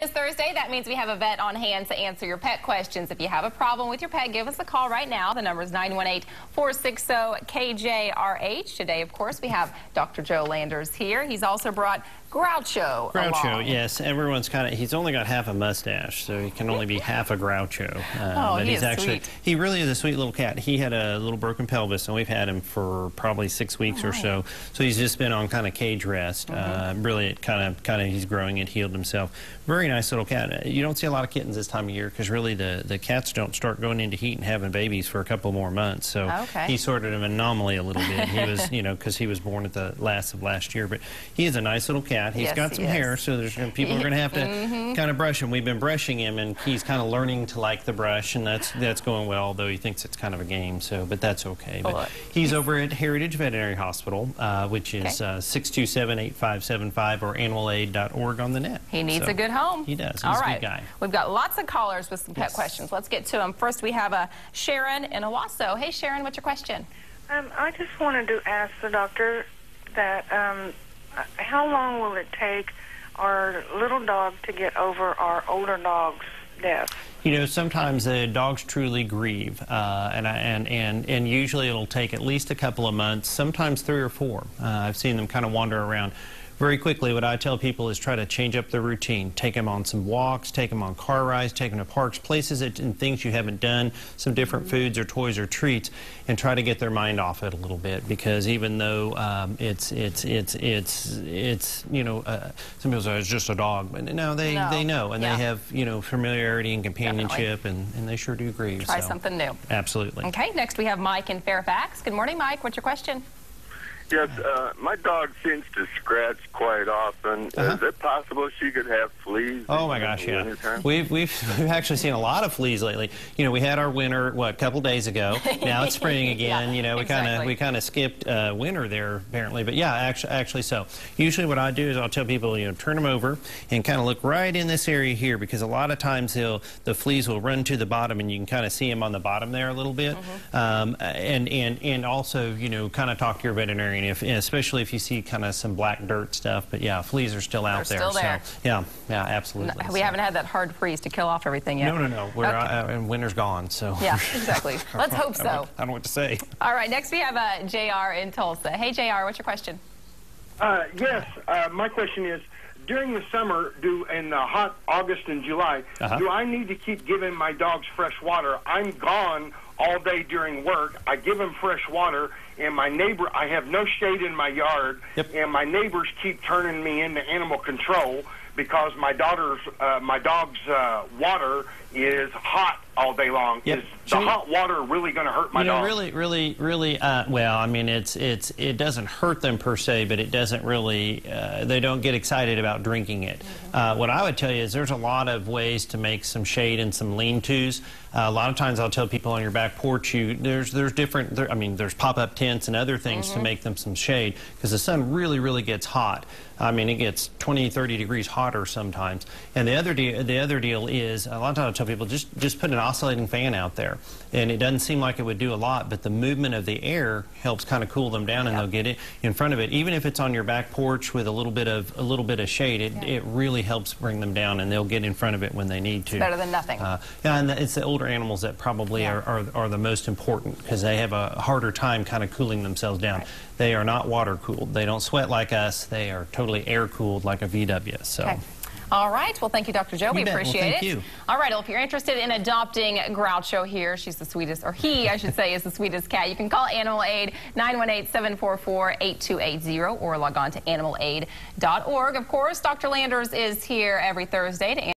It's Thursday. That means we have a vet on hand to answer your pet questions. If you have a problem with your pet, give us a call right now. The number is 918-460-KJRH. Today, of course, we have Dr. Joe Landers here. He's also brought Groucho along. Yes. Everyone's he's only got half a mustache, so he can only be half a Groucho. But he's actually sweet. He really is a sweet little cat. He had a little broken pelvis, and we've had him for probably 6 weeks or so. So he's just been on kind of cage rest. Really, it kind of he's growing and healed himself. Very nice little cat. You don't see a lot of kittens this time of year because really the cats don't start going into heat and having babies for a couple more months. So he's sort of an anomaly a little bit. He was, because he was born at the last of last year. But he is a nice little cat. He's got some hair, so there's people are going to have to kind of brush him. We've been brushing him, and he's kind of learning to like the brush, and that's going well, although he thinks it's kind of a game, but that's okay. But he's over at Heritage Veterinary Hospital, which is 627-8575 or animalaid.org on the net. He needs a good home. He does. He's a good guy. We've got lots of callers with some pet questions. Let's get to them. First, we have Sharon in Owasso. Hey, Sharon, what's your question? I just wanted to ask the doctor that how long will it take our little dog to get over our older dog's death? Sometimes dogs truly grieve, and usually it'll take at least a couple of months, sometimes 3 or 4. I've seen them kind of wander around. Very quickly, what I tell people is try to change up their routine. Take them on some walks, take them on car rides, take them to parks, places and things you haven't done, some different foods or toys or treats, and try to get their mind off it a little bit. Because even though some people say it's just a dog, but no, they know, and they have familiarity and companionship, and they sure do grieve. Try something new. Absolutely. Okay, next we have Mike in Fairfax. Good morning, Mike. What's your question? Yes, my dog seems to scratch quite often. Is it possible she could have fleas? Oh my gosh, yeah. We've actually seen a lot of fleas lately. We had our winter a couple days ago. Now it's spring again. We kind of skipped winter there apparently. But yeah, actually so. Usually what I do is I'll tell people turn them over and kind of look right in this area here, because a lot of times the fleas will run to the bottom, and you can kind of see them on the bottom there a little bit. And also kind of talk to your veterinarian. Especially if you see kind of some black dirt stuff. But yeah, fleas are still out there. Still there. So, yeah, absolutely. No, we haven't had that hard freeze to kill off everything yet. No. We're and winter's gone. So yeah, exactly. Let's hope so. I don't know what to say. All right, next we have JR in Tulsa. Hey, JR, what's your question? Yes, my question is, during the summer, in hot August and July, do I need to keep giving my dogs fresh water? I'm gone all day during work. I give them fresh water, and I have no shade in my yard, and my neighbors keep turning me into animal control because my dog's water is hot all day long. Is the hot water really going to hurt my dog? Really, well, I mean, it doesn't hurt them per se, but it doesn't really, they don't get excited about drinking it. What I would tell you is there's a lot of ways to make some shade and some lean-tos. A lot of times I'll tell people on your back porch, there's pop-up tents and other things to make them some shade, because the sun really gets hot. I mean, it gets 20, 30 degrees hotter sometimes. And the other deal is, a lot of times I'll tell people, just put an oscillating fan out there. And it doesn't seem like it would do a lot, but the movement of the air helps kind of cool them down, and they'll get it in front of it. Even if it's on your back porch with a little bit of shade, it really helps bring them down, and they'll get in front of it when they need to. It's better than nothing. Yeah, and it's the older animals that probably are the most important, because they have a harder time kind of cooling themselves down. They are not water cooled. They don't sweat like us. They are totally air cooled like a VW. So. All right. Well, thank you, Dr. Joe. We appreciate it. Thank you. All right. Well, if you're interested in adopting Groucho here, she's the sweetest, or he, I should say, is the sweetest cat. You can call Animal Aid 918-744-8280 or log on to animalaid.org. Of course, Dr. Landers is here every Thursday to